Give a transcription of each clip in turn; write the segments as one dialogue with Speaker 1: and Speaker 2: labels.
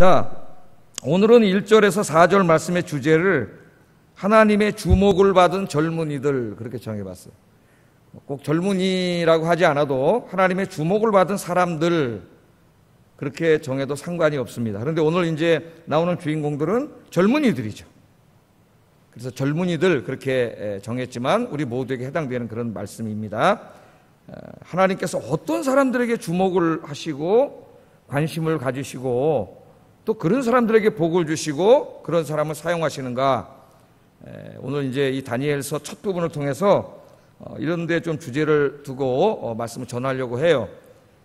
Speaker 1: 자, 오늘은 1절에서 4절 말씀의 주제를 하나님의 주목을 받은 젊은이들 그렇게 정해봤어요. 꼭 젊은이라고 하지 않아도 하나님의 주목을 받은 사람들 그렇게 정해도 상관이 없습니다. 그런데 오늘 이제 나오는 주인공들은 젊은이들이죠. 그래서 젊은이들 그렇게 정했지만 우리 모두에게 해당되는 그런 말씀입니다. 하나님께서 어떤 사람들에게 주목을 하시고 관심을 가지시고 또 그런 사람들에게 복을 주시고 그런 사람을 사용하시는가, 오늘 이제 이 다니엘서 첫 부분을 통해서 이런 데 좀 주제를 두고 말씀을 전하려고 해요.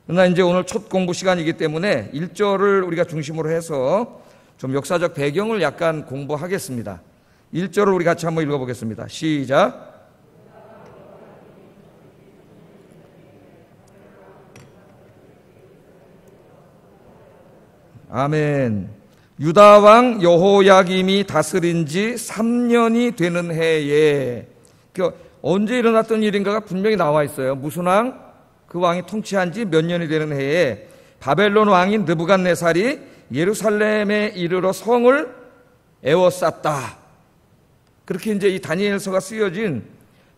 Speaker 1: 그러나 이제 오늘 첫 공부 시간이기 때문에 1절을 우리가 중심으로 해서 좀 역사적 배경을 약간 공부하겠습니다. 1절을 우리 같이 한번 읽어보겠습니다. 시작. 아멘. 유다 왕 여호야김이 다스린 지 3년이 되는 해에, 언제 일어났던 일인가가 분명히 나와 있어요. 무슨 왕? 그 왕이 통치한 지 몇 년이 되는 해에 바벨론 왕인 느부갓네살이 예루살렘에 이르러 성을 에워쌌다. 그렇게 이제 이 다니엘서가 쓰여진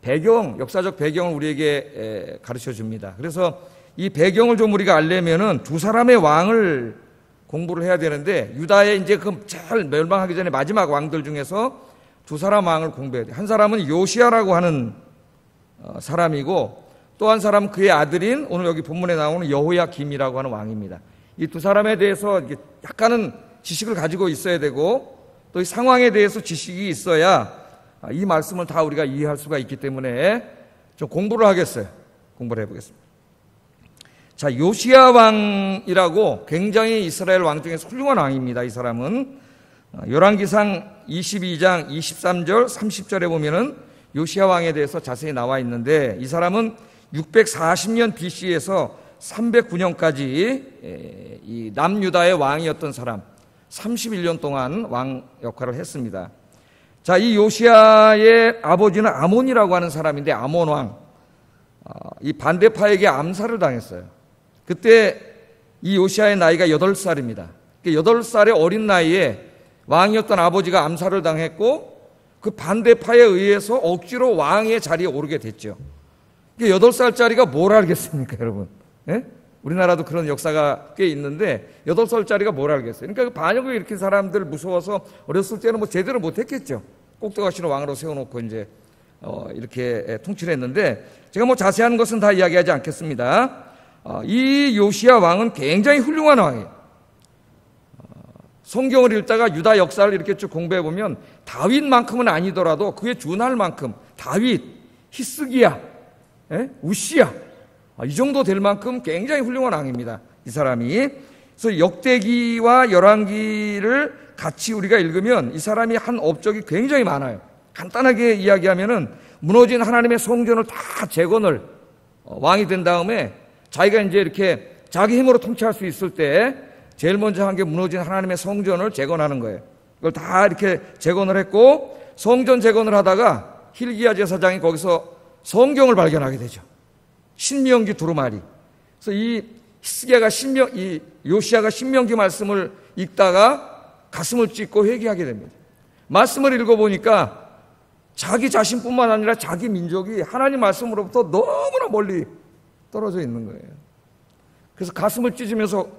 Speaker 1: 배경, 역사적 배경을 우리에게 가르쳐 줍니다. 그래서 이 배경을 좀 우리가 알려면은 두 사람의 왕을 공부를 해야 되는데, 유다의 이제 그 잘 멸망하기 전에 마지막 왕들 중에서 두 사람 왕을 공부해야 돼요. 한 사람은 요시야라고 하는 사람이고, 또 한 사람은 그의 아들인 오늘 여기 본문에 나오는 여호야김이라고 하는 왕입니다. 이 두 사람에 대해서 약간은 지식을 가지고 있어야 되고, 또 이 상황에 대해서 지식이 있어야 이 말씀을 다 우리가 이해할 수가 있기 때문에 좀 공부를 하겠어요. 공부를 해보겠습니다. 자, 요시야 왕이라고 굉장히 이스라엘 왕 중에서 훌륭한 왕입니다. 이 사람은 열왕기상 22장 23절 30절에 보면은 요시야 왕에 대해서 자세히 나와 있는데, 이 사람은 640년 BC에서 309년까지 이 남유다의 왕이었던 사람, 31년 동안 왕 역할을 했습니다. 자, 이 요시야의 아버지는 아몬이라고 하는 사람인데, 아몬 왕, 이 반대파에게 암살을 당했어요. 그때 이 요시야의 나이가 8살입니다. 8살의 어린 나이에 왕이었던 아버지가 암살을 당했고, 그 반대파에 의해서 억지로 왕의 자리에 오르게 됐죠. 8살짜리가 뭘 알겠습니까, 여러분? 예? 우리나라도 그런 역사가 꽤 있는데 8살짜리가 뭘 알겠어요? 그러니까 그 반역을 일으킨 사람들 무서워서 어렸을 때는 뭐 제대로 못했겠죠. 꼭두가시로 왕으로 세워놓고 이제 이렇게 통치를 했는데, 제가 뭐 자세한 것은 다 이야기하지 않겠습니다. 이 요시야 왕은 굉장히 훌륭한 왕이에요. 성경을 읽다가 유다 역사를 이렇게 쭉 공부해 보면 다윗만큼은 아니더라도 그에 준할 만큼, 다윗, 히스기야, 우시야, 이 정도 될 만큼 굉장히 훌륭한 왕입니다. 이 사람이. 그래서 역대기와 열왕기를 같이 우리가 읽으면 이 사람이 한 업적이 굉장히 많아요. 간단하게 이야기하면은 무너진 하나님의 성전을 다 재건을, 왕이 된 다음에 자기가 이제 이렇게 자기 힘으로 통치할 수 있을 때 제일 먼저 한 게 무너진 하나님의 성전을 재건하는 거예요. 그걸 다 이렇게 재건을 했고, 성전 재건을 하다가 hil기야 제사장이 거기서 성경을 발견하게 되죠. 신명기 두루마리. 그래서 이 히스기야가 이 요시야가 신명기 말씀을 읽다가 가슴을 찢고 회개하게 됩니다. 말씀을 읽어보니까 자기 자신뿐만 아니라 자기 민족이 하나님 말씀으로부터 너무나 멀리 떨어져 있는 거예요. 그래서 가슴을 찢으면서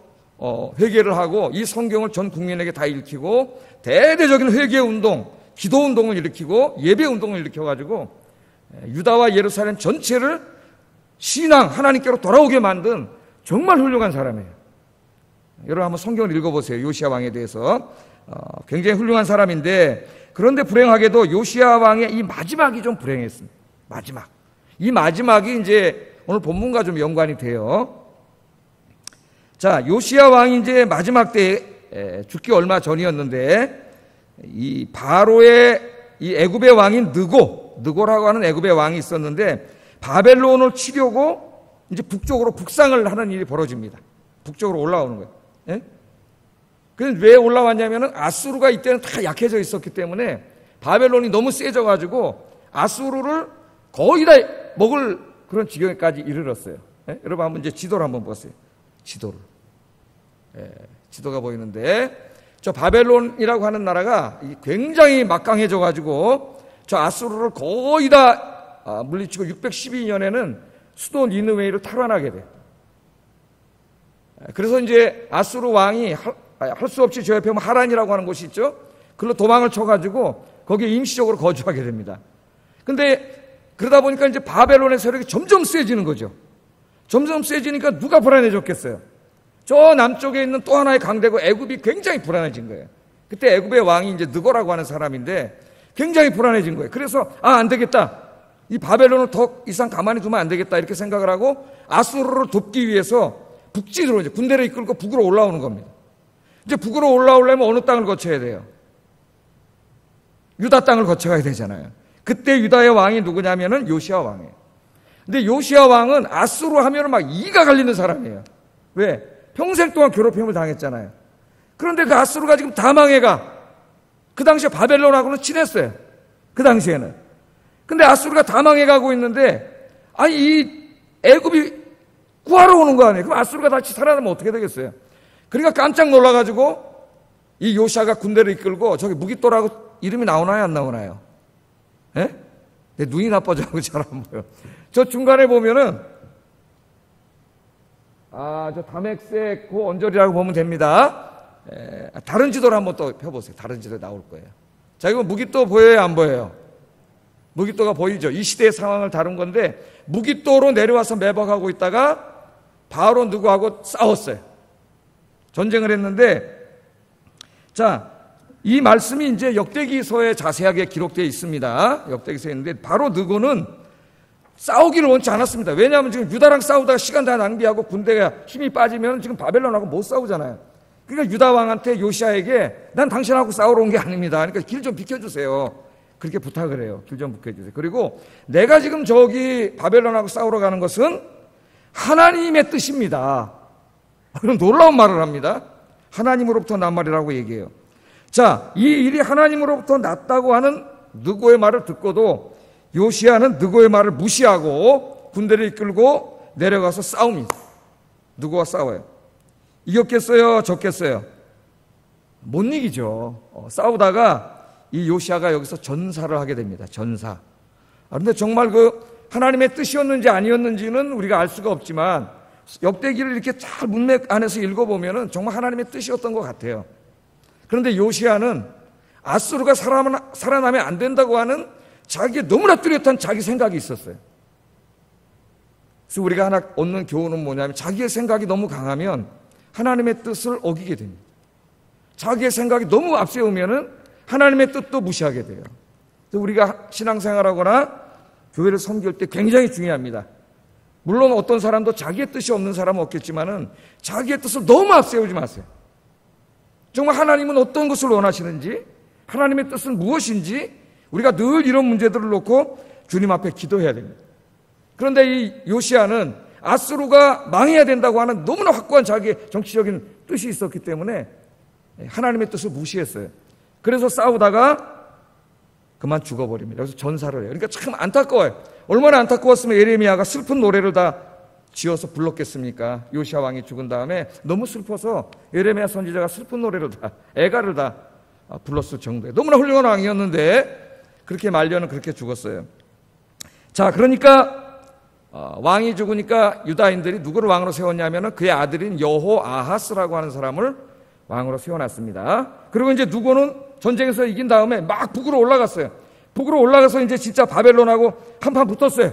Speaker 1: 회개를 하고 이 성경을 전 국민에게 다 읽히고 대대적인 회개 운동, 기도 운동을 일으키고 예배 운동을 일으켜가지고 유다와 예루살렘 전체를 신앙, 하나님께로 돌아오게 만든 정말 훌륭한 사람이에요. 여러분 한번 성경을 읽어보세요. 요시야 왕에 대해서. 굉장히 훌륭한 사람인데, 그런데 불행하게도 요시야 왕의 이 마지막이 좀 불행했습니다. 마지막. 이 마지막이 이제 오늘 본문과 좀 연관이 돼요. 자, 요시야 왕이 이제 마지막 때 죽기 얼마 전이었는데, 이 바로의 이 애굽의 왕인 느고라고 하는 애굽의 왕이 있었는데, 바벨론을 치려고 이제 북쪽으로 북상을 하는 일이 벌어집니다. 북쪽으로 올라오는 거예요. 예? 그래서 왜 올라왔냐면은 아수르가 이때는 다 약해져 있었기 때문에 바벨론이 너무 세져가지고 아수르를 거의 다 먹을 그런 지경까지 이르렀어요. 예? 여러분 한번 이제 지도를 한번 보세요. 지도를. 예. 지도가 보이는데, 저 바벨론이라고 하는 나라가 굉장히 막강해져가지고 저 아수르를 거의 다 물리치고 612년에는 수도 니느웨이를 탈환하게 돼요. 그래서 이제 아수르 왕이 할 수 없이 저 옆에 보면 하란이라고 하는 곳이 있죠. 그걸로 도망을 쳐가지고 거기에 임시적으로 거주하게 됩니다. 근데 그러다 보니까 이제 바벨론의 세력이 점점 세지는 거죠. 점점 세지니까 누가 불안해졌겠어요? 저 남쪽에 있는 또 하나의 강대국 애굽이 굉장히 불안해진 거예요. 그때 애굽의 왕이 이제 느고라고 하는 사람인데 굉장히 불안해진 거예요. 그래서 안 되겠다. 이 바벨론을 더 이상 가만히 두면 안 되겠다 이렇게 생각을 하고 아수르를 돕기 위해서 북지로 이제 군대를 이끌고 북으로 올라오는 겁니다. 이제 북으로 올라오려면 어느 땅을 거쳐야 돼요? 유다 땅을 거쳐가야 되잖아요. 그때 유다의 왕이 누구냐면은 요시야 왕이에요. 근데 요시야 왕은 아수르 하면은 막 이가 갈리는 사람이에요. 왜? 평생 동안 괴롭힘을 당했잖아요. 그런데 그 아수르가 지금 다 망해가. 그 당시에 바벨론하고는 친했어요. 그 당시에는. 근데 아수르가 다 망해가고 있는데, 이 애굽이 구하러 오는 거 아니에요? 그럼 아수르가 다시 살아나면 어떻게 되겠어요? 그러니까 깜짝 놀라가지고 이 요시야가 군대를 이끌고 저기 무깃도라고 이름이 나오나요? 안 나오나요? 예? 내 눈이 나빠져가지고 잘 안 보여. 저 중간에 보면은 저 다멕색 그 언저리라고 보면 됩니다. 다른 지도를 한번 또 펴보세요. 다른 지도에 나올 거예요. 자, 이거 무깃도 보여요? 안 보여요? 무깃도가 보이죠? 이 시대의 상황을 다룬 건데 무깃도로 내려와서 매복하고 있다가 바로 누구하고 싸웠어요. 전쟁을 했는데, 자, 이 말씀이 이제 역대기서에 자세하게 기록되어 있습니다. 역대기서에 있는데 바로 느고는 싸우기를 원치 않았습니다. 왜냐하면 지금 유다랑 싸우다가 시간 다 낭비하고 군대가 힘이 빠지면 지금 바벨론하고 못 싸우잖아요. 그러니까 유다 왕한테 요시야에게 난 당신하고 싸우러 온 게 아닙니다. 그러니까 길 좀 비켜주세요. 그렇게 부탁을 해요. 길 좀 비켜주세요. 그리고 내가 지금 저기 바벨론하고 싸우러 가는 것은 하나님의 뜻입니다. 그럼 놀라운 말을 합니다. 하나님으로부터 난 말이라고 얘기해요. 자, 이 일이 하나님으로부터 났다고 하는 느고의 말을 듣고도 요시야는 느고의 말을 무시하고 군대를 이끌고 내려가서 싸웁니다. 느고와 싸워요. 이겼겠어요? 졌겠어요? 못 이기죠. 싸우다가 이 요시야가 여기서 전사를 하게 됩니다. 전사. 그런데 정말 그 하나님의 뜻이었는지 아니었는지는 우리가 알 수가 없지만 역대기를 이렇게 잘 문맥 안에서 읽어보면 정말 하나님의 뜻이었던 것 같아요. 그런데 요시야는 아수르가 살아나면 안 된다고 하는 자기의 너무나 뚜렷한 자기 생각이 있었어요. 그래서 우리가 하나 얻는 교훈은 뭐냐면 자기의 생각이 너무 강하면 하나님의 뜻을 어기게 됩니다. 자기의 생각이 너무 앞세우면 하나님의 뜻도 무시하게 돼요. 그래서 우리가 신앙생활하거나 교회를 섬길 때 굉장히 중요합니다. 물론 어떤 사람도 자기의 뜻이 없는 사람은 없겠지만은 자기의 뜻을 너무 앞세우지 마세요. 정말 하나님은 어떤 것을 원하시는지, 하나님의 뜻은 무엇인지 우리가 늘 이런 문제들을 놓고 주님 앞에 기도해야 됩니다. 그런데 이 요시야는 아수르가 망해야 된다고 하는 너무나 확고한 자기의 정치적인 뜻이 있었기 때문에 하나님의 뜻을 무시했어요. 그래서 싸우다가 그만 죽어버립니다. 그래서 전사를 해요. 그러니까 참 안타까워요. 얼마나 안타까웠으면 예레미야가 슬픈 노래를 다 지어서 불렀겠습니까? 요시야 왕이 죽은 다음에 너무 슬퍼서 예레미야 선지자가 슬픈 노래를 다, 애가를 다 불렀을 정도에 너무나 훌륭한 왕이었는데 그렇게 말려는 그렇게 죽었어요. 자, 그러니까 왕이 죽으니까 유다인들이 누구를 왕으로 세웠냐면은 그의 아들인 여호아하스라고 하는 사람을 왕으로 세워놨습니다. 그리고 이제 누구는 전쟁에서 이긴 다음에 막 북으로 올라갔어요. 북으로 올라가서 이제 진짜 바벨론하고 한판 붙었어요.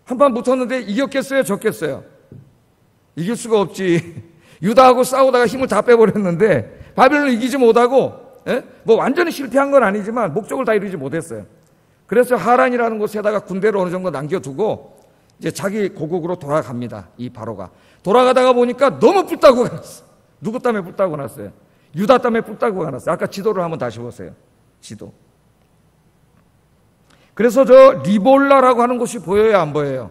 Speaker 1: 한판 붙었는데 이겼겠어요? 졌겠어요? 이길 수가 없지. 유다하고 싸우다가 힘을 다 빼버렸는데 바벨론을 이기지 못하고 뭐 완전히 실패한 건 아니지만 목적을 다 이루지 못했어요. 그래서 하란이라는 곳에다가 군대를 어느 정도 남겨두고 이제 자기 고국으로 돌아갑니다. 이 바로가. 돌아가다가 보니까 너무 뿔따고 갔어요. 누구 때문에 뿔따고 났어요? 유다 때문에 뿔따고 갔어요. 아까 지도를 한번 다시 보세요. 지도. 그래서 저 리볼라라고 하는 곳이 보여요? 안 보여요?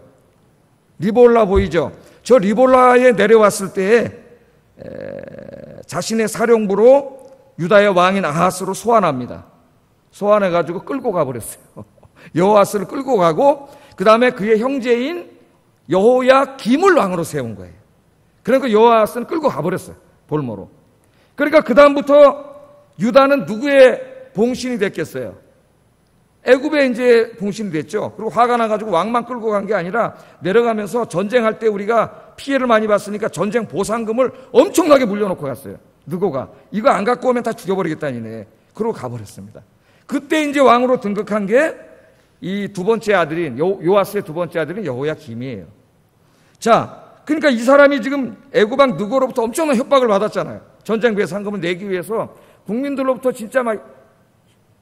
Speaker 1: 리볼라 보이죠? 저 리볼라에 내려왔을 때에 자신의 사령부로 유다의 왕인 아하스로 소환합니다. 소환해가지고 끌고 가버렸어요. 여호아스를 끌고 가고 그 다음에 그의 형제인 여호야김을 왕으로 세운 거예요. 그러니까 여호아스는 끌고 가버렸어요. 볼모로. 그러니까 그 다음부터 유다는 누구의 봉신이 됐겠어요? 애굽에 이제 봉신이 됐죠. 그리고 화가 나가지고 왕만 끌고 간 게 아니라 내려가면서 전쟁할 때 우리가 피해를 많이 봤으니까 전쟁 보상금을 엄청나게 물려놓고 갔어요. 누구가 이거 안 갖고 오면 다 죽여버리겠다니네. 그러고 가버렸습니다. 그때 이제 왕으로 등극한 게 이 두 번째 아들인 요아스의 두 번째 아들인 여호야김이에요. 자, 그러니까 이 사람이 지금 애굽 왕 느고로부터 엄청난 협박을 받았잖아요. 전쟁 배상금을 내기 위해서 국민들로부터 진짜 막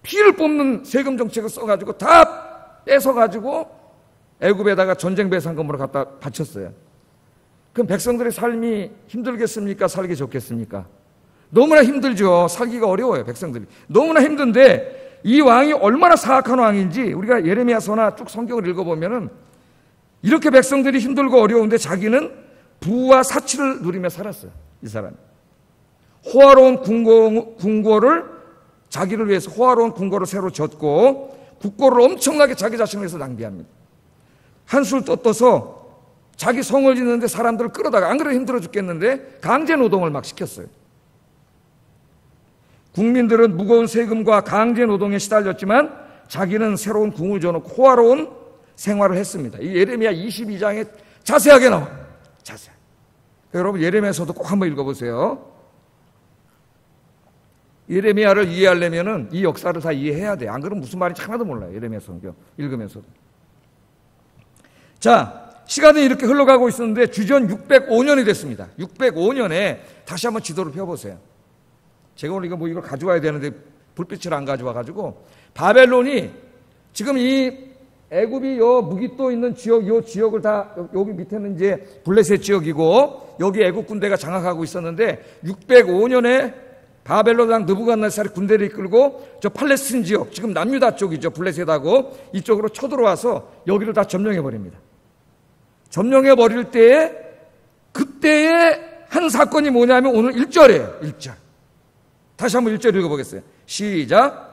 Speaker 1: 피를 뽑는 세금 정책을 써가지고 다 뺏어가지고 애굽에다가 전쟁 배상금으로 갖다 바쳤어요. 그럼 백성들의 삶이 힘들겠습니까? 살기 좋겠습니까? 너무나 힘들죠. 살기가 어려워요. 백성들이 너무나 힘든데 이 왕이 얼마나 사악한 왕인지 우리가 예레미야서나 쭉 성경을 읽어보면은 이렇게 백성들이 힘들고 어려운데 자기는 부와 사치를 누리며 살았어요. 이 사람이 호화로운 궁궐을 자기를 위해서 호화로운 궁궐을 새로 졌고 국고를 엄청나게 자기 자신을 위해서 낭비합니다. 한술 떠서 자기 성을 짓는데 사람들을 끌어다가 안 그래도 힘들어 죽겠는데 강제 노동을 막 시켰어요. 국민들은 무거운 세금과 강제 노동에 시달렸지만 자기는 새로운 궁을 줘놓고 호화로운 생활을 했습니다. 이 예레미야 22장에 자세하게 나와요. 자세히. 여러분 예레미야서도 꼭 한번 읽어보세요. 예레미야를 이해하려면은 이 역사를 다 이해해야 돼. 안 그러면 무슨 말인지 하나도 몰라요. 예레미야 성경 읽으면서도. 자, 시간은 이렇게 흘러가고 있었는데 주전 605년이 됐습니다. 605년에 다시 한번 지도를 펴보세요. 제가 오늘 이걸 가져와야 되는데 불빛을 안 가져와가지고 바벨론이 지금 이 애굽이 요 무기또 있는 지역, 요 지역을 다 여기 밑에는 이제 블레셋 지역이고 여기 애굽 군대가 장악하고 있었는데 605년에 바벨론 왕 느부갓네살이 군대를 이끌고 저 팔레스틴 지역, 지금 남유다 쪽이죠. 블레셋하고 이쪽으로 쳐들어와서 여기를 다 점령해 버립니다. 점령해 버릴 때에 그때의 한 사건이 뭐냐면 오늘 1절이에요. 1절. 다시 한번 1절 읽어보겠어요. 시작.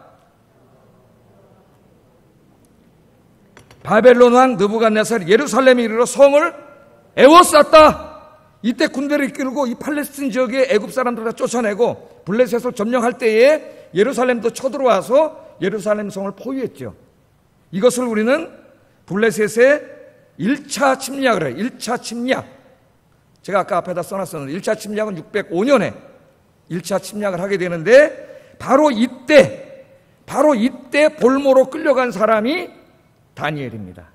Speaker 1: 바벨론 왕 느부갓네살이 예루살렘에 이르러 성을 에워쌌다. 이때 군대를 이끌고 이 팔레스틴 지역의 애굽 사람들을 다 쫓아내고 블레셋을 점령할 때에 예루살렘도 쳐들어와서 예루살렘 성을 포위했죠. 이것을 우리는 블레셋의 1차 침략을 해요. 1차 침략. 제가 아까 앞에다 써놨었는데 1차 침략은 605년에 1차 침략을 하게 되는데 바로 이때 볼모로 끌려간 사람이 다니엘입니다.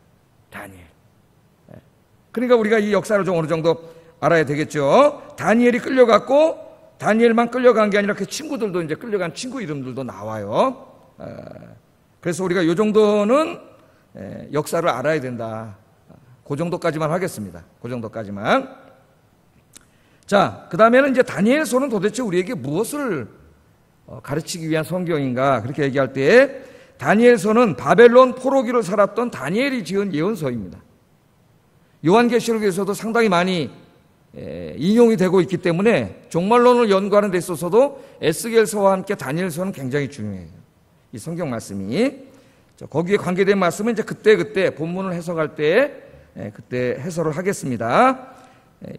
Speaker 1: 다니엘. 그러니까 우리가 이 역사를 좀 어느 정도 알아야 되겠죠. 다니엘이 끌려갔고 다니엘만 끌려간 게 아니라 그 친구들도 이제 끌려간 친구 이름들도 나와요. 그래서 우리가 이 정도는 역사를 알아야 된다. 그 정도까지만 하겠습니다. 그 정도까지만. 자, 그 다음에는 이제 다니엘서는 도대체 우리에게 무엇을 가르치기 위한 성경인가 그렇게 얘기할 때 다니엘서는 바벨론 포로기를 살았던 다니엘이 지은 예언서입니다. 요한계시록에서도 상당히 많이 인용이 되고 있기 때문에 종말론을 연구하는 데 있어서도 에스겔서와 함께 다니엘서는 굉장히 중요해요. 이 성경 말씀이 거기에 관계된 말씀은 이제 그때 본문을 해석할 때 그때 해설을 하겠습니다.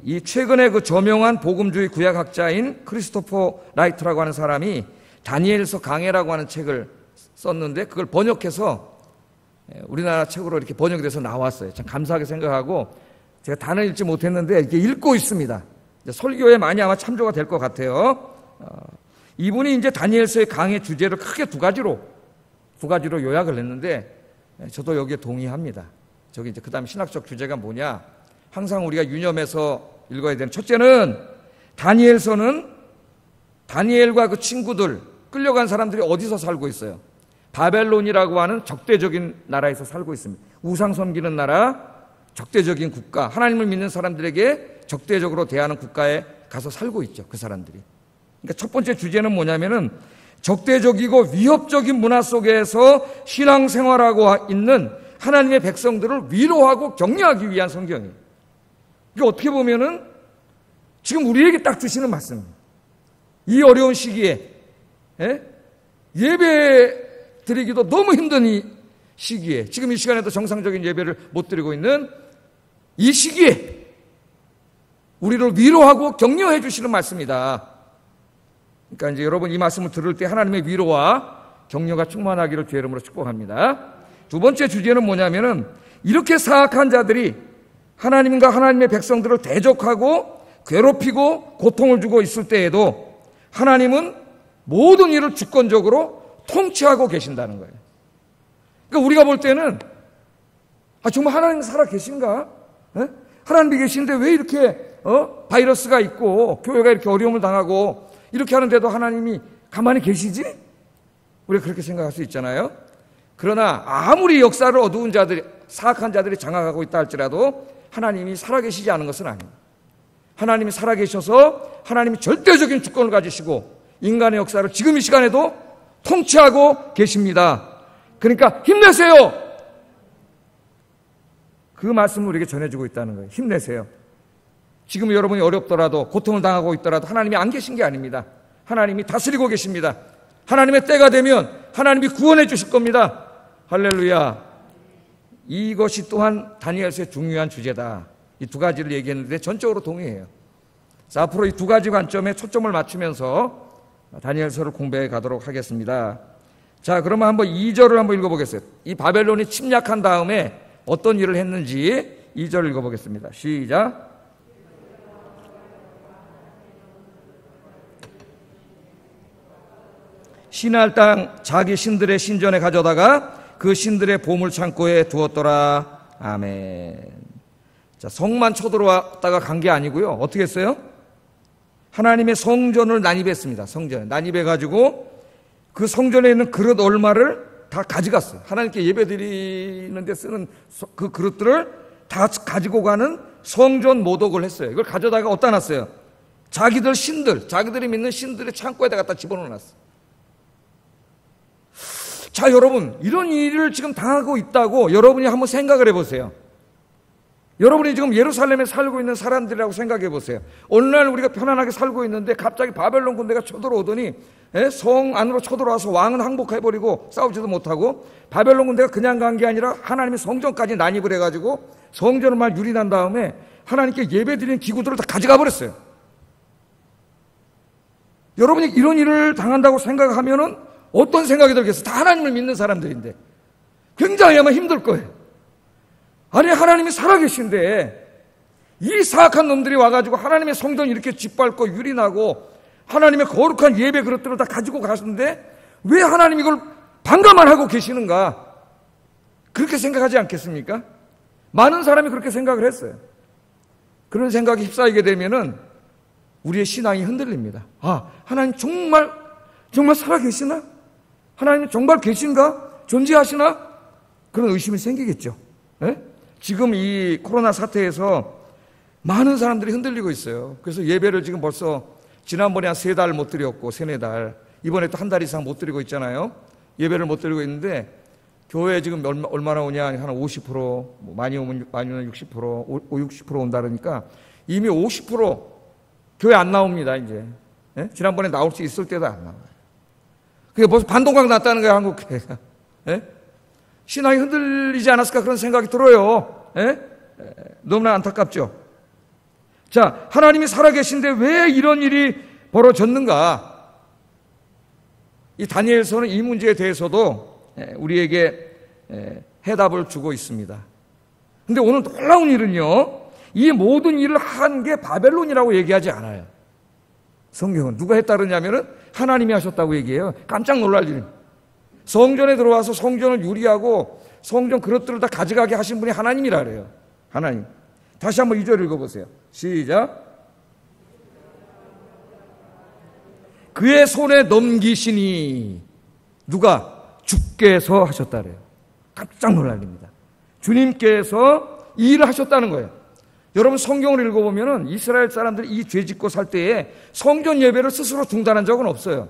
Speaker 1: 이 최근에 그 저명한 복음주의 구약학자인 크리스토퍼 라이트라고 하는 사람이 다니엘서 강해라고 하는 책을 썼는데 그걸 번역해서 우리나라 책으로 이렇게 번역이 돼서 나왔어요. 참 감사하게 생각하고 제가 단을 읽지 못했는데 이렇게 읽고 있습니다. 설교에 많이 아마 참조가 될 것 같아요. 이분이 이제 다니엘서의 강의 주제를 크게 두 가지로 요약을 했는데 저도 여기에 동의합니다. 저기 이제 그다음 신학적 주제가 뭐냐? 항상 우리가 유념해서 읽어야 되는 첫째는 다니엘서는 다니엘과 그 친구들 끌려간 사람들이 어디서 살고 있어요? 바벨론이라고 하는 적대적인 나라에서 살고 있습니다. 우상 섬기는 나라, 적대적인 국가, 하나님을 믿는 사람들에게 적대적으로 대하는 국가에 가서 살고 있죠. 그 사람들이. 그러니까 첫 번째 주제는 뭐냐면은 적대적이고 위협적인 문화 속에서 신앙생활하고 있는 하나님의 백성들을 위로하고 격려하기 위한 성경이에요. 이게 어떻게 보면은 지금 우리에게 딱 주시는 말씀입니다. 이 어려운 시기에 예배 드리기도 너무 힘든 이 시기에 지금 이 시간에도 정상적인 예배를 못 드리고 있는 이 시기에 우리를 위로하고 격려해 주시는 말씀이다. 그러니까 이제 여러분 이 말씀을 들을 때 하나님의 위로와 격려가 충만하기를 주의 이름으로 축복합니다. 두 번째 주제는 뭐냐면은 이렇게 사악한 자들이 하나님과 하나님의 백성들을 대적하고 괴롭히고 고통을 주고 있을 때에도 하나님은 모든 일을 주권적으로 통치하고 계신다는 거예요. 그러니까 우리가 볼 때는 정말 하나님 살아 계신가? 하나님이 계신데 왜 이렇게 바이러스가 있고 교회가 이렇게 어려움을 당하고 이렇게 하는데도 하나님이 가만히 계시지? 우리가 그렇게 생각할 수 있잖아요. 그러나 아무리 역사를 어두운 자들이, 사악한 자들이 장악하고 있다 할지라도 하나님이 살아계시지 않은 것은 아닙니다. 하나님이 살아계셔서 하나님이 절대적인 주권을 가지시고 인간의 역사를 지금 이 시간에도 통치하고 계십니다. 그러니까 힘내세요. 그 말씀을 우리에게 전해주고 있다는 거예요. 힘내세요. 지금 여러분이 어렵더라도 고통을 당하고 있더라도 하나님이 안 계신 게 아닙니다. 하나님이 다스리고 계십니다. 하나님의 때가 되면 하나님이 구원해 주실 겁니다. 할렐루야. 이것이 또한 다니엘서의 중요한 주제다. 이 두 가지를 얘기했는데 전적으로 동의해요. 자, 앞으로 이 두 가지 관점에 초점을 맞추면서 다니엘서를 공부해 가도록 하겠습니다. 자, 그러면 한번 2절을 한번 읽어보겠어요. 이 바벨론이 침략한 다음에 어떤 일을 했는지 2절 읽어보겠습니다. 시작. 신할 땅 자기 신들의 신전에 가져다가 그 신들의 보물 창고에 두었더라. 아멘. 자, 성만 쳐들어왔다가 간 게 아니고요. 어떻게 했어요? 하나님의 성전을 난입했습니다. 성전에 난입해가지고 그 성전에 있는 그릇 얼마를 다 가져갔어요. 하나님께 예배드리는 데 쓰는 그 그릇들을 다 가지고 가는 성전 모독을 했어요. 이걸 가져다가 어디다 놨어요? 자기들 신들, 자기들이 믿는 신들의 창고에다 갖다 집어넣어놨어요. 자, 여러분, 이런 일을 지금 당하고 있다고 여러분이 한번 생각을 해보세요. 여러분이 지금 예루살렘에 살고 있는 사람들이라고 생각해 보세요. 오늘날 우리가 편안하게 살고 있는데 갑자기 바벨론 군대가 쳐들어오더니 성 안으로 쳐들어와서 왕은 항복해버리고 싸우지도 못하고 바벨론 군대가 그냥 간 게 아니라 하나님의 성전까지 난입을 해가지고 성전을 막 유린한 다음에 하나님께 예배드리는 기구들을 다 가져가 버렸어요. 여러분이 이런 일을 당한다고 생각하면은 어떤 생각이 들겠어요? 다 하나님을 믿는 사람들인데 굉장히 아마 힘들 거예요. 아니, 하나님이 살아계신데 이 사악한 놈들이 와가지고 하나님의 성전 이렇게 짓밟고 유린하고 하나님의 거룩한 예배 그릇들을 다 가지고 가시는데 왜 하나님 이걸 반가만 하고 계시는가? 그렇게 생각하지 않겠습니까? 많은 사람이 그렇게 생각을 했어요. 그런 생각이 휩싸이게 되면은 우리의 신앙이 흔들립니다. 하나님 정말 살아계시나? 하나님 정말 계신가? 존재하시나? 그런 의심이 생기겠죠. 네? 지금 이 코로나 사태에서 많은 사람들이 흔들리고 있어요. 그래서 예배를 지금 벌써 지난번에 한 3달 못 드렸고 3-4달, 이번에 또 한 달 이상 못 드리고 있잖아요. 예배를 못 드리고 있는데 교회에 지금 얼마나 오냐? 한 50%, 많이 오면 60%, 60% 온다 그러니까 이미 50% 교회 안 나옵니다, 이제. 예? 지난번에 나올 수 있을 때도 안 나와요. 그게 벌써 반동강 났다는 거예요, 한국 교회가. 예? 신앙이 흔들리지 않았을까 그런 생각이 들어요. 너무나 안타깝죠. 자, 하나님이 살아계신데 왜 이런 일이 벌어졌는가? 이 다니엘서는 이 문제에 대해서도 우리에게 해답을 주고 있습니다. 근데 오늘 놀라운 일은요, 이 모든 일을 한 게 바벨론이라고 얘기하지 않아요. 성경은 누가 했다 그러냐면은 하나님이 하셨다고 얘기해요. 깜짝 놀랄 일입니다. 성전에 들어와서 성전을 유리하고 성전 그릇들을 다 가져가게 하신 분이 하나님이라 그래요. 하나님. 다시 한번 2절 읽어보세요. 시작. 그의 손에 넘기시니 누가? 주께서 하셨다 그래요. 깜짝 놀랍니다. 주님께서 이 일을 하셨다는 거예요. 여러분 성경을 읽어보면은 이스라엘 사람들이 이 죄 짓고 살 때에 성전 예배를 스스로 중단한 적은 없어요.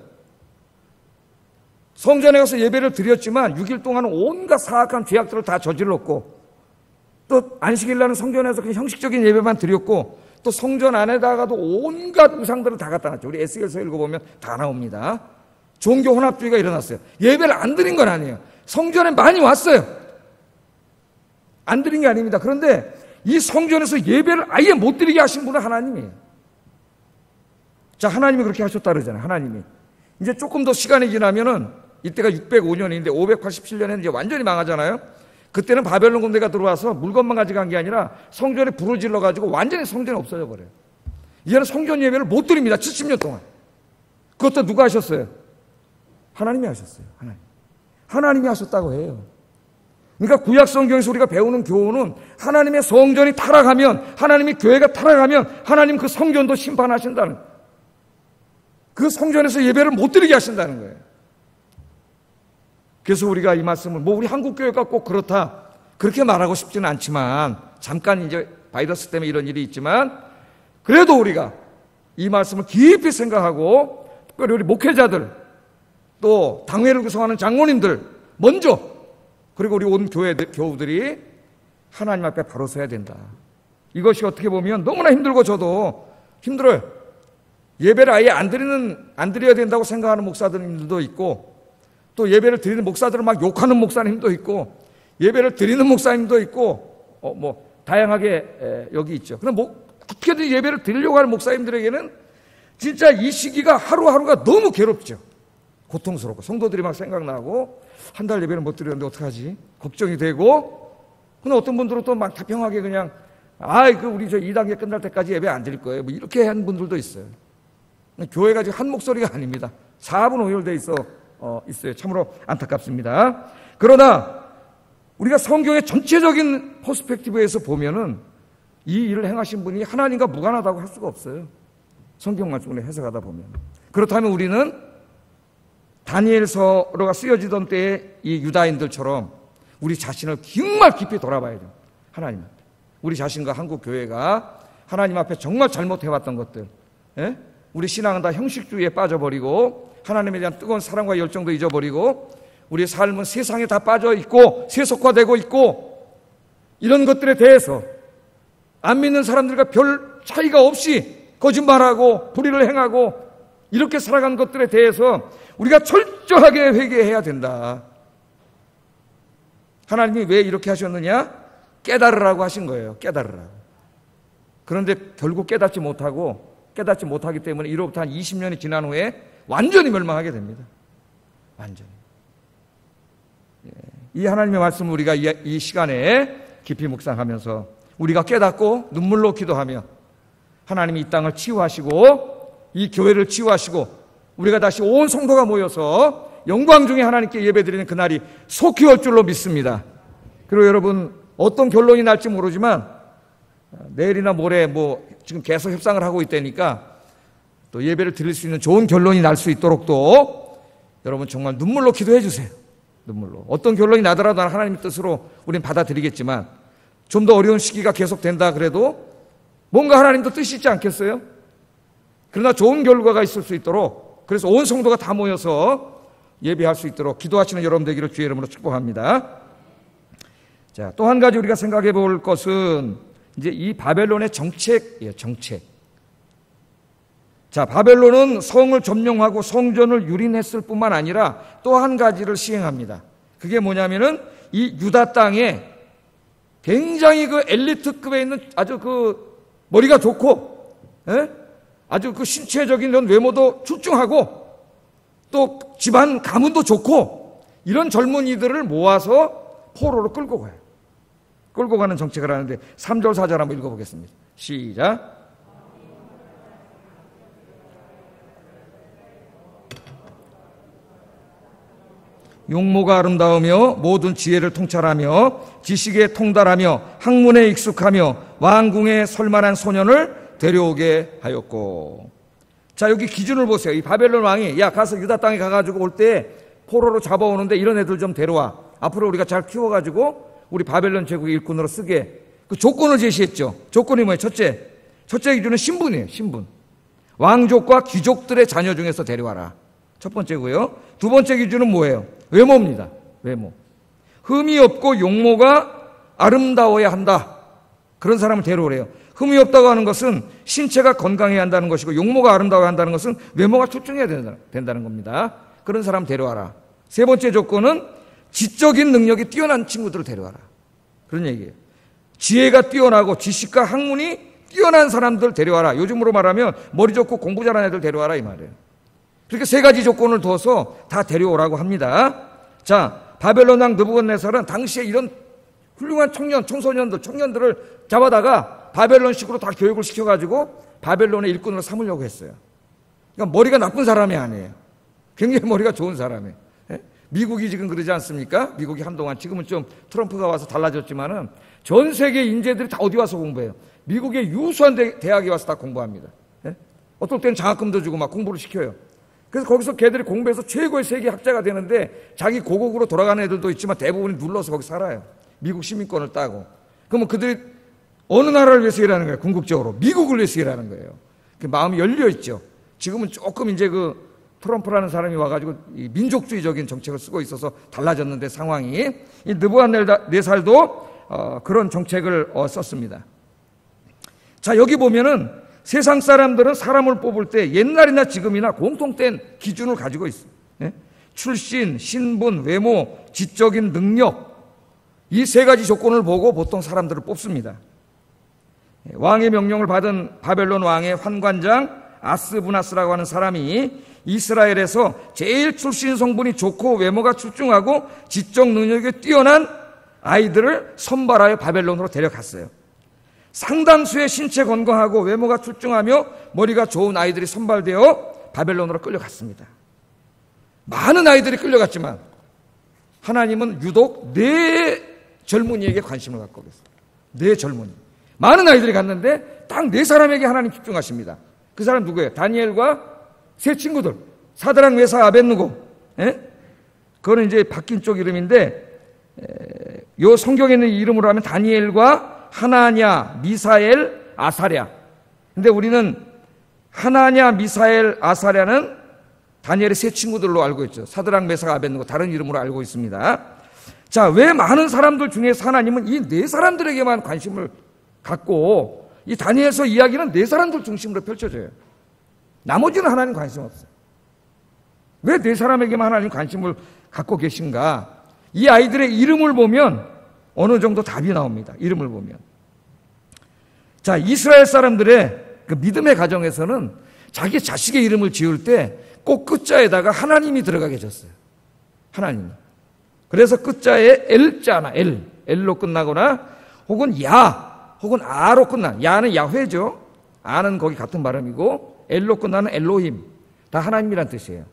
Speaker 1: 성전에 가서 예배를 드렸지만 6일 동안 온갖 사악한 죄악들을 다 저질렀고 또 안식일날은 성전에서 그냥 형식적인 예배만 드렸고 또 성전 안에다가도 온갖 우상들을 다 갖다 놨죠. 우리 에스겔서 읽어보면 다 나옵니다. 종교 혼합주의가 일어났어요. 예배를 안 드린 건 아니에요. 성전에 많이 왔어요. 안 드린 게 아닙니다. 그런데 이 성전에서 예배를 아예 못 드리게 하신 분은 하나님이에요. 자, 하나님이 그렇게 하셨다 그러잖아요. 하나님이. 이제 조금 더 시간이 지나면은 이때가 605년인데 587년에는 이제 완전히 망하잖아요. 그때는 바벨론 군대가 들어와서 물건만 가져간 게 아니라 성전에 불을 질러가지고 완전히 성전이 없어져 버려요. 이제는 성전 예배를 못 드립니다. 70년 동안. 그것도 누가 하셨어요? 하나님이 하셨어요. 하나님이 하셨다고 해요. 그러니까 구약 성경에서 우리가 배우는 교훈은 하나님의 성전이 타락하면, 하나님의 교회가 타락하면 하나님 그 성전도 심판하신다는 거예요. 그 성전에서 예배를 못 드리게 하신다는 거예요. 그래서 우리가 이 말씀을 우리 한국교회가 꼭 그렇다 그렇게 말하고 싶지는 않지만, 잠깐 이제 바이러스 때문에 이런 일이 있지만 그래도 우리가 이 말씀을 깊이 생각하고, 특별히 우리 목회자들, 또 당회를 구성하는 장로님들 먼저, 그리고 우리 온 교우들이 하나님 앞에 바로 서야 된다. 이것이 어떻게 보면 너무나 힘들고 저도 힘들어요. 예배를 아예 안 드려야 된다고 생각하는 목사들도 있고, 또 예배를 드리는 목사들을 막 욕하는 목사님도 있고, 예배를 드리는 목사님도 있고, 다양하게 여기 있죠. 그럼 어떻게든 예배를 드리려고 하는 목사님들에게는 진짜 이 시기가 하루하루가 너무 괴롭죠. 고통스럽고, 성도들이 막 생각나고, 한 달 예배를 못 드렸는데 어떡하지? 걱정이 되고, 근데 어떤 분들은 또 막 타평하게 그냥, 우리 저 2단계 끝날 때까지 예배 안 드릴 거예요. 이렇게 한 분들도 있어요. 교회가 지금 한 목소리가 아닙니다. 4분 오열돼 있어요. 참으로 안타깝습니다. 그러나 우리가 성경의 전체적인 퍼스펙티브에서 보면은 이 일을 행하신 분이 하나님과 무관하다고 할 수가 없어요. 성경 말씀을 해석하다 보면. 그렇다면 우리는 다니엘서가 쓰여지던 때의 이 유다인들처럼 우리 자신을 정말 깊이 돌아봐야 돼요. 하나님한테. 우리 자신과 한국 교회가 하나님 앞에 정말 잘못해왔던 것들, 우리 신앙은 다 형식주의에 빠져버리고 하나님에 대한 뜨거운 사랑과 열정도 잊어버리고 우리의 삶은 세상에 다 빠져있고 세속화되고 있고, 이런 것들에 대해서 안 믿는 사람들과 별 차이가 없이 거짓말하고 불의를 행하고 이렇게 살아간 것들에 대해서 우리가 철저하게 회개해야 된다. 하나님이 왜 이렇게 하셨느냐? 깨달으라고 하신 거예요. 깨달으라고. 그런데 결국 깨닫지 못하기 때문에 이로부터 한 20년이 지난 후에 완전히 멸망하게 됩니다. 완전히. 이 하나님의 말씀을 우리가 이 시간에 깊이 묵상하면서 우리가 깨닫고 눈물로 기도하며 하나님이 이 땅을 치유하시고 이 교회를 치유하시고 우리가 다시 온 성도가 모여서 영광 중에 하나님께 예배드리는 그날이 속히 올 줄로 믿습니다. 그리고 여러분, 어떤 결론이 날지 모르지만 내일이나 모레 지금 계속 협상을 하고 있다니까 또 예배를 드릴 수 있는 좋은 결론이 날 수 있도록 또 여러분 정말 눈물로 기도해 주세요. 눈물로. 어떤 결론이 나더라도 하나님의 뜻으로 우리는 받아들이겠지만 좀 더 어려운 시기가 계속된다 그래도 뭔가 하나님도 뜻이 있지 않겠어요? 그러나 좋은 결과가 있을 수 있도록, 그래서 온 성도가 다 모여서 예배할 수 있도록 기도하시는 여러분 되기를 주의 이름으로 축복합니다. 자, 또 한 가지 우리가 생각해 볼 것은 이제 이 바벨론의 정책이에요. 정책. 자, 바벨론은 성을 점령하고 성전을 유린했을 뿐만 아니라 또 한 가지를 시행합니다. 그게 뭐냐면은 이 유다 땅에 굉장히 그 엘리트급에 있는 아주 그 머리가 좋고, 아주 그 신체적인 이런 외모도 출중하고 또 집안 가문도 좋고 이런 젊은이들을 모아서 포로로 끌고 가요. 끌고 가는 정책을 하는데 3절 4절 한번 읽어보겠습니다. 시작. 용모가 아름다우며 모든 지혜를 통찰하며 지식에 통달하며 학문에 익숙하며 왕궁에 설만한 소년을 데려오게 하였고. 자, 여기 기준을 보세요. 이 바벨론 왕이 가서 유다 땅에 가가지고 올 때 포로로 잡아오는데 이런 애들 좀 데려와. 앞으로 우리가 잘 키워가지고 우리 바벨론 제국의 일꾼으로 쓰게. 그 조건을 제시했죠. 조건이 뭐예요? 첫째 기준은 신분이에요. 신분. 왕족과 귀족들의 자녀 중에서 데려와라. 첫 번째고요. 두 번째 기준은 뭐예요? 외모입니다. 외모. 흠이 없고 용모가 아름다워야 한다. 그런 사람을 데려오래요. 흠이 없다고 하는 것은 신체가 건강해야 한다는 것이고 용모가 아름다워야 한다는 것은 외모가 출중해야 된다는 겁니다. 그런 사람 데려와라. 세 번째 조건은 지적인 능력이 뛰어난 친구들을 데려와라. 그런 얘기예요. 지혜가 뛰어나고 지식과 학문이 뛰어난 사람들 데려와라. 요즘으로 말하면 머리 좋고 공부 잘하는 애들 데려와라 이 말이에요. 그렇게 세 가지 조건을 둬서 다 데려오라고 합니다. 자, 바벨론 왕 느부갓네살은 당시에 이런 훌륭한 청년들을 잡아다가 바벨론식으로 다 교육을 시켜가지고 바벨론의 일꾼으로 삼으려고 했어요. 그러니까 머리가 나쁜 사람이 아니에요. 굉장히 머리가 좋은 사람이에요. 미국이 지금 그러지 않습니까? 미국이 한동안, 지금은 좀 트럼프가 와서 달라졌지만은 전 세계 인재들이 다 어디 와서 공부해요? 미국의 유수한 대학에 와서 다 공부합니다. 어떨 때는 장학금도 주고 막 공부를 시켜요. 그래서 거기서 걔들이 공부해서 최고의 세계 학자가 되는데 자기 고국으로 돌아가는 애들도 있지만 대부분이 눌러서 거기 살아요. 미국 시민권을 따고. 그러면 그들이 어느 나라를 위해서 일하는 거예요? 궁극적으로 미국을 위해서 일하는 거예요. 마음이 열려 있죠. 지금은 조금 이제 그 트럼프라는 사람이 와가지고 이 민족주의적인 정책을 쓰고 있어서 달라졌는데 상황이, 이 느부갓네살도 그런 정책을 썼습니다. 자, 여기 보면은 세상 사람들은 사람을 뽑을 때 옛날이나 지금이나 공통된 기준을 가지고 있어요. 출신, 신분, 외모, 지적인 능력, 이 세 가지 조건을 보고 보통 사람들을 뽑습니다. 왕의 명령을 받은 바벨론 왕의 환관장 아스부나스라고 하는 사람이 이스라엘에서 제일 출신 성분이 좋고 외모가 출중하고 지적 능력이 뛰어난 아이들을 선발하여 바벨론으로 데려갔어요. 상당수의 신체 건강하고 외모가 출중하며 머리가 좋은 아이들이 선발되어 바벨론으로 끌려갔습니다. 많은 아이들이 끌려갔지만 하나님은 유독 네 젊은이에게 관심을 갖고 계세요. 네 젊은이. 많은 아이들이 갔는데 딱 네 사람에게 하나님 집중하십니다. 그 사람 누구예요? 다니엘과 세 친구들. 사드락, 메삭, 아벳느고. 그거는 이제 바뀐 쪽 이름인데, 요 성경에 있는 이름으로 하면 다니엘과 하나냐, 미사엘, 아사랴. 근데 우리는 하나냐, 미사엘, 아사랴는 다니엘의 세 친구들로 알고 있죠. 사드락, 메삭, 아벳느고 다른 이름으로 알고 있습니다. 자, 왜 많은 사람들 중에서 하나님은 이 네 사람들에게만 관심을 갖고, 이 다니엘서 이야기는 네 사람들 중심으로 펼쳐져요. 나머지는 하나님 관심 없어요. 왜 네 사람에게만 하나님 관심을 갖고 계신가? 이 아이들의 이름을 보면 어느 정도 답이 나옵니다. 이름을 보면. 자, 이스라엘 사람들의 그 믿음의 가정에서는 자기 자식의 이름을 지을 때 꼭 끝자에다가 하나님이 들어가게 해줬어요. 하나님. 그래서 끝자에 L자나 L로 끝나거나 혹은 야, 혹은 아로 끝나. 야는 야훼죠. 아는 거기 같은 발음이고 L로 끝나는 엘로힘. 다 하나님이란 뜻이에요.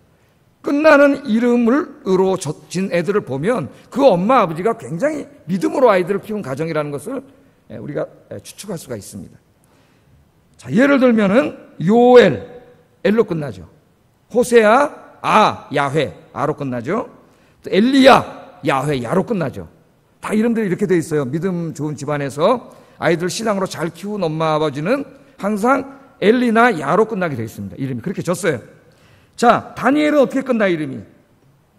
Speaker 1: 끝나는 이름으로 진 애들을 보면 그 엄마 아버지가 굉장히 믿음으로 아이들을 키운 가정이라는 것을 우리가 추측할 수가 있습니다. 자, 예를 들면은 요엘, L로 끝나죠. 호세아, 야훼, 아로 끝나죠. 또 엘리야, 야훼, 야로 끝나죠. 다 이름들이 이렇게 돼 있어요. 믿음 좋은 집안에서 아이들 신앙으로 잘 키운 엄마 아버지는 항상 엘리나 야로 끝나게 돼 있습니다. 이름이 그렇게 졌어요. 자, 다니엘은 어떻게 끝나 이름이?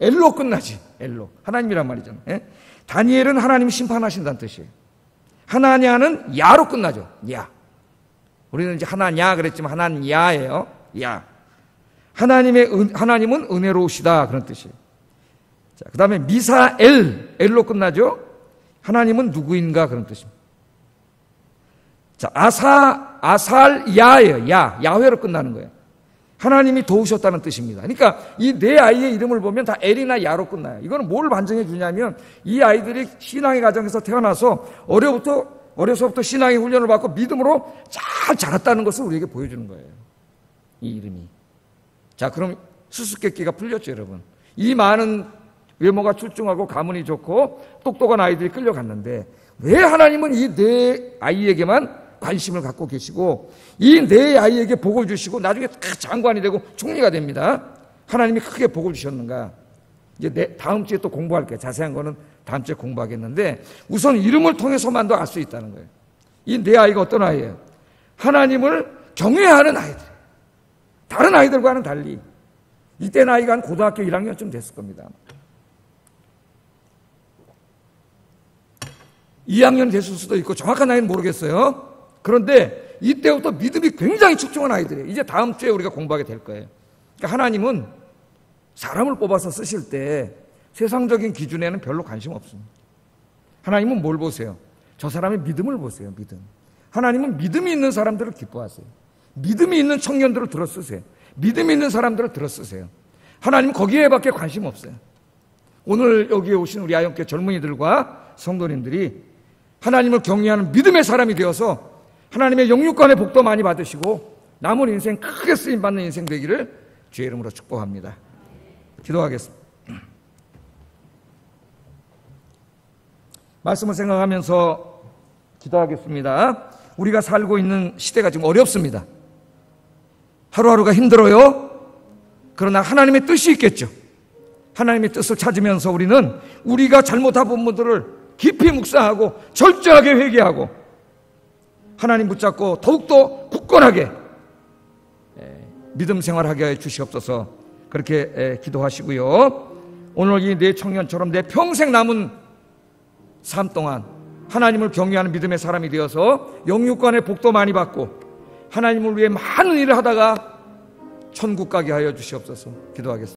Speaker 1: 엘로 끝나지. 엘로. 하나님이란 말이잖아요. 다니엘은 하나님이 심판하신다는 뜻이에요. 하나냐는 야로 끝나죠. 야. 우리는 이제 하나냐 그랬지만 하나냐예요. 야. 하나님은 은혜로우시다 그런 뜻이에요. 자, 그 다음에 미사엘, 엘로 끝나죠. 하나님은 누구인가 그런 뜻입니다. 자, 아살야예요. 야훼로 끝나는 거예요. 하나님이 도우셨다는 뜻입니다. 그러니까 이 네 아이의 이름을 보면 다 엘이나 야로 끝나요. 이거는 뭘 반증해 주냐면 이 아이들이 신앙의 가정에서 태어나서 어려서부터 신앙의 훈련을 받고 믿음으로 잘 자랐다는 것을 우리에게 보여주는 거예요. 이 이름이. 자, 그럼 수수께끼가 풀렸죠, 여러분. 이 많은 외모가 출중하고 가문이 좋고 똑똑한 아이들이 끌려갔는데 왜 하나님은 이 네 아이에게만 관심을 갖고 계시고 이 네 아이에게 복을 주시고 나중에 다 장관이 되고 총리가 됩니다. 하나님이 크게 복을 주셨는가? 이제 다음 주에 또 공부할게요. 자세한 거는 다음 주에 공부하겠는데 우선 이름을 통해서만도 알 수 있다는 거예요. 이 네 아이가 어떤 아이예요? 하나님을 경외하는 아이들. 다른 아이들과는 달리 이때 나이가 한 고등학교 1학년쯤 됐을 겁니다. 2학년 됐을 수도 있고 정확한 나이는 모르겠어요. 그런데 이때부터 믿음이 굉장히 출중한 아이들이에요. 이제 다음 주에 우리가 공부하게 될 거예요. 그러니까 하나님은 사람을 뽑아서 쓰실 때 세상적인 기준에는 별로 관심 없습니다. 하나님은 뭘 보세요? 저 사람의 믿음을 보세요. 믿음. 하나님은 믿음이 있는 사람들을 기뻐하세요. 믿음이 있는 청년들을 들어 쓰세요. 믿음 있는 사람들을 들어 쓰세요. 하나님 거기에밖에 관심 없어요. 오늘 여기에 오신 우리 아영교회 젊은이들과 성도님들이 하나님을 경외하는 믿음의 사람이 되어서 하나님의 영육간의 복도 많이 받으시고 남은 인생 크게 쓰임받는 인생 되기를 주의 이름으로 축복합니다. 기도하겠습니다. 말씀을 생각하면서 기도하겠습니다. 우리가 살고 있는 시대가 지금 어렵습니다. 하루하루가 힘들어요. 그러나 하나님의 뜻이 있겠죠. 하나님의 뜻을 찾으면서 우리는 우리가 잘못한 부분들을 깊이 묵상하고 철저하게 회개하고 하나님 붙잡고 더욱더 굳건하게 믿음 생활하게 해 주시옵소서. 그렇게 기도하시고요. 오늘 이 내 청년처럼 내 평생 남은 삶 동안 하나님을 경외하는 믿음의 사람이 되어서 영육간의 복도 많이 받고 하나님을 위해 많은 일을 하다가 천국 가게 하여 주시옵소서. 기도하겠습니다.